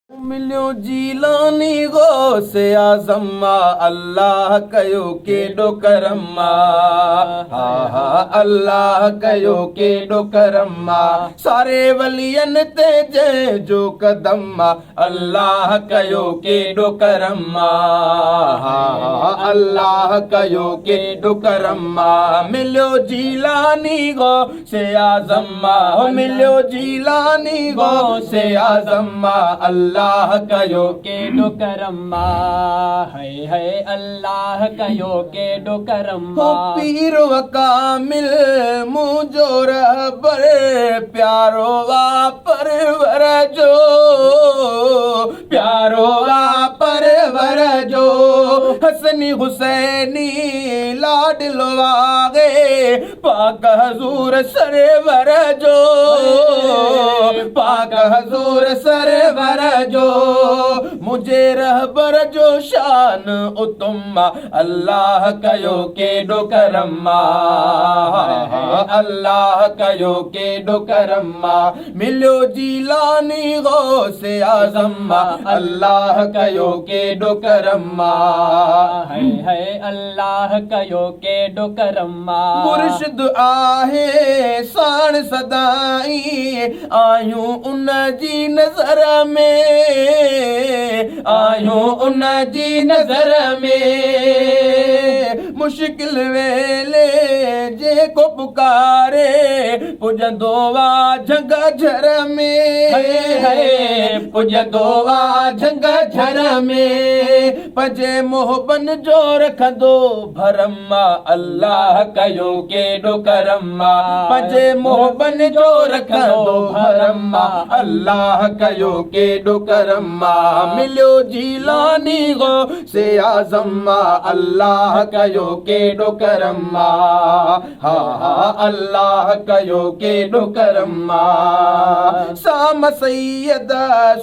मिलियो जीलानी गो से आज़म्मा अल्लाह कयो केॾो करम्मा। हा हा अल्लाह कयो केॾो करम्मा। सारे वलियन ते जंहिंजो कदम्मा अल्लाह कयो केॾो करम्मा। हा हा अल्लाह कयो केॾो करम्मा। मिलियो जीलानी गो से आज़म्मा, मिलियो जीलानी गो से आज़म्मा अल्लाह कयो केॾो करम्मा। है अल्लाह कयो केॾो करम्मा। पीर वकामिल मुंहिंजो रहबर प्यारो वा परवर जो, प्यारो वा परवर जो। हसनी हुसैनी लाडलो वागे पाक हज़ूर सरवर जो, पाक हज़ूर सरवर जो। मुझे रहबर जो शान उतम्मा अल्लाह कयो केॾो करम्मा। अल्लाह कयो केॾो करम्मा। मिलियो जीलानी गौसे आज़म्मा अल्लाह कयो केॾो करम्मा। है अल्लाह कयो केॾो करम्मा। मुर्शिद आहे साण सदाई आयूं उन जी नज़र में, आयूं उन जी नज़र में। मुश्किल वेले जेको पुकारे पुॼंदो वा झंग झर में, पुॼंदो वा झंग झर में। पंहिंजे मोहबन जो रखंदो भरम्मा अल्लाह कयो केॾो करम्मा। पंहिंजे मोहबन जो रखंदो भरम्मा अल्लाह कयो केॾो करम्मा। मिलियो जीलानी गो से आज़म्मा अल्लाह कयो केॾो करम्मा। हा हा अल्लाह कयो केॾो करम्मा। साम सैयद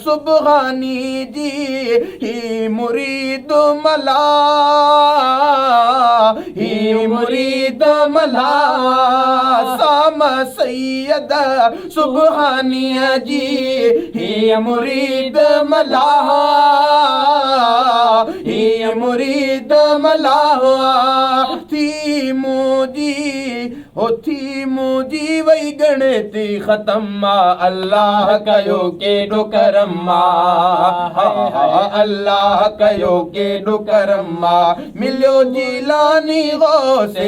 सुबहानी जी ही मुरीद मला, ही मुरीद मला। साम सैयद सुबहानीअ जी ही मुरीद मला, ही मुरीद मला। थी मुंहिंजी वई गणती ख़तम्मा अल्लाह कयो केॾो करम्मा। अल्लाह कयो केॾो करम्मा। मिलियो जीलानी गौसे